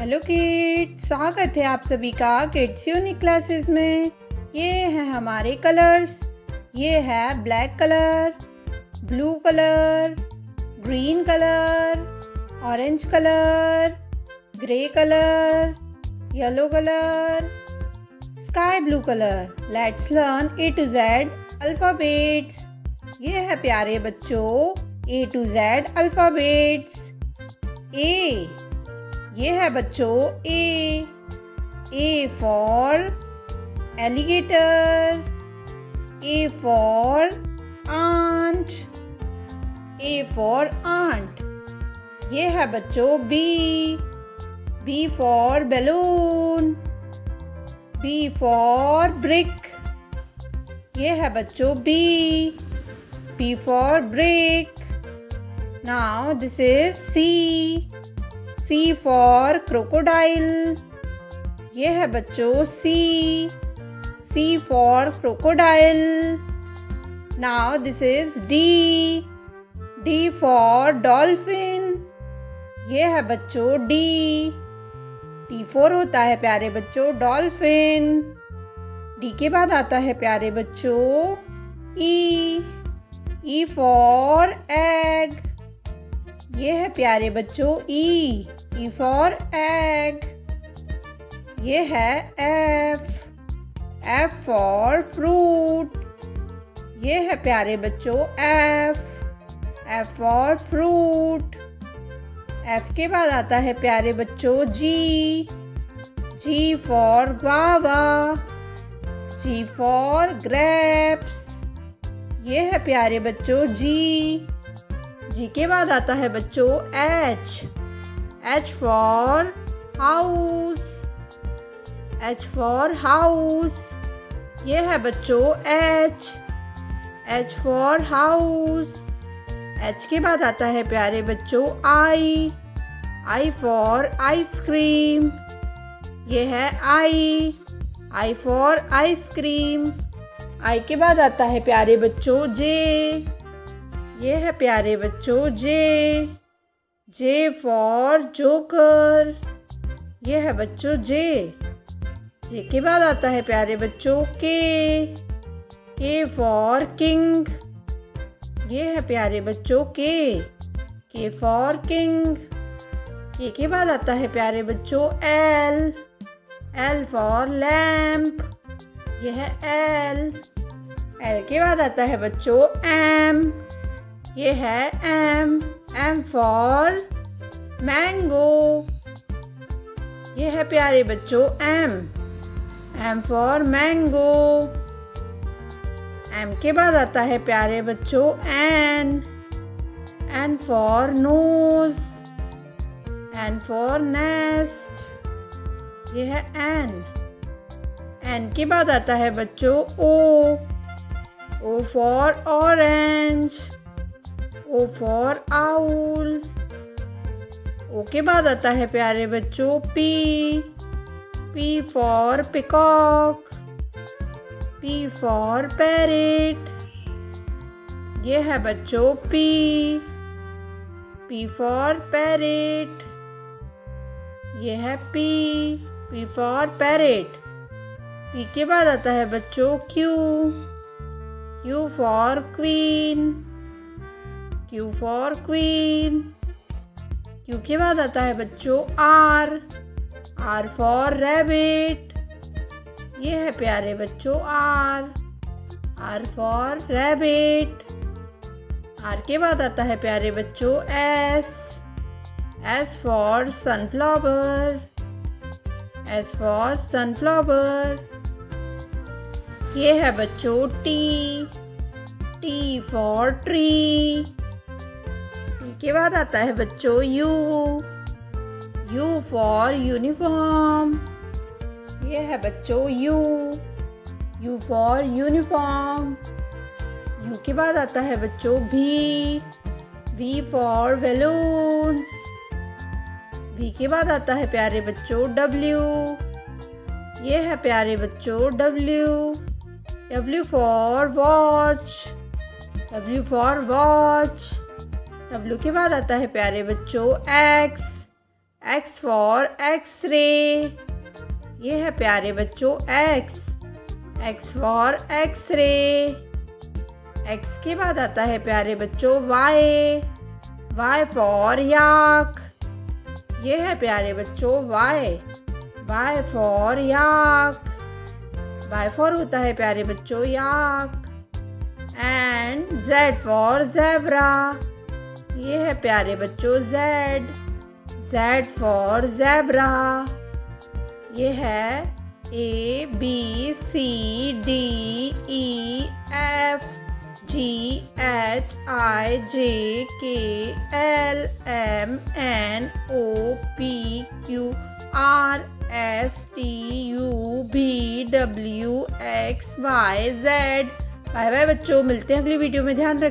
Hello kids, स्वागत है आप सभी का किड्स यूनिक क्लासेस में। ये हैं हमारे कलर्स। ये है black colour, blue colour, green colour, orange colour, grey colour, yellow colour, sky blue colour. Let's learn A to Z alphabets. ये है प्यारे बच्चों A to Z alphabets. A, ये है बच्चों A for alligator, A for ant, A for ant. ये है बच्चों B for balloon, B for brick. ये है बच्चों B for brick. Now this is C for crocodile। ये है बच्चों C for crocodile। Now this is D for dolphin। ये है बच्चों D for होता है प्यारे बच्चों डॉल्फिन। D के बाद आता है प्यारे बच्चों E for egg। ये है प्यारे बच्चों E फॉर एग। ये है F फॉर फ्रूट। ये है प्यारे बच्चों F फॉर फ्रूट। F के बाद आता है प्यारे बच्चों G for guava, G for grapes. ये है प्यारे बच्चों जी के बाद आता है बच्चों H for house, H for house. ये है बच्चों H फॉर हाउस। H के बाद आता है प्यारे बच्चों I फॉर आइसक्रीम। ये है I फॉर आइसक्रीम। I के बाद आता है प्यारे बच्चों ये है प्यारे बच्चों J फॉर जोकर। ये है बच्चों J के बाद आता है प्यारे बच्चों K फॉर किंग। ये है प्यारे बच्चों K फॉर किंग। K के बाद आता है प्यारे बच्चों L फॉर लैम्प। ये है L के बाद आता है बच्चों M। ये है M फॉर मैंगो। ये है प्यारे बच्चों M फॉर मैंगो। M के बाद आता है प्यारे बच्चों N for knows, N for nest. ये है N के बाद आता है बच्चों O for orange, O for owl. O के बाद आता है प्यारे बच्चों P for peacock, P for parrot. ये है बच्चों P फॉर पैरेट। ये है P फॉर पैरेट। P के बाद आता है बच्चों Q for queen, Q for queen. Q के बाद आता है बच्चों R फॉर रैबिट। ये है प्यारे बच्चों R फॉर रैबिट। R के बाद आता है प्यारे बच्चों S for sunflower, S for sunflower. ये है बच्चों T फॉर ट्री। के बाद आता है बच्चों U फॉर यूनिफॉर्म। ये है बच्चों U फॉर यूनिफॉर्म। U के बाद आता है बच्चों V फॉर बैलून्स। V के बाद आता है प्यारे बच्चों W। ये है प्यारे बच्चों W for watch, W for watch. W के बाद आता है प्यारे बच्चों X फॉर एक्सरे। ये है प्यारे बच्चों X। X for x-ray. X के बाद आता है प्यारे बच्चों Y। Y फॉर याक। ये है प्यारे बच्चों Y। Y for yak. Y for होता है प्यारे बच्चों yak. And Z for zebra. ये है प्यारे बच्चों Z। Z for zebra. ये है A B C D E F G H I J K L M N O P Q R S T U V W X Y Z। Bye bye बच्चों, मिलते हैं अगली video में। ध्यान रखें।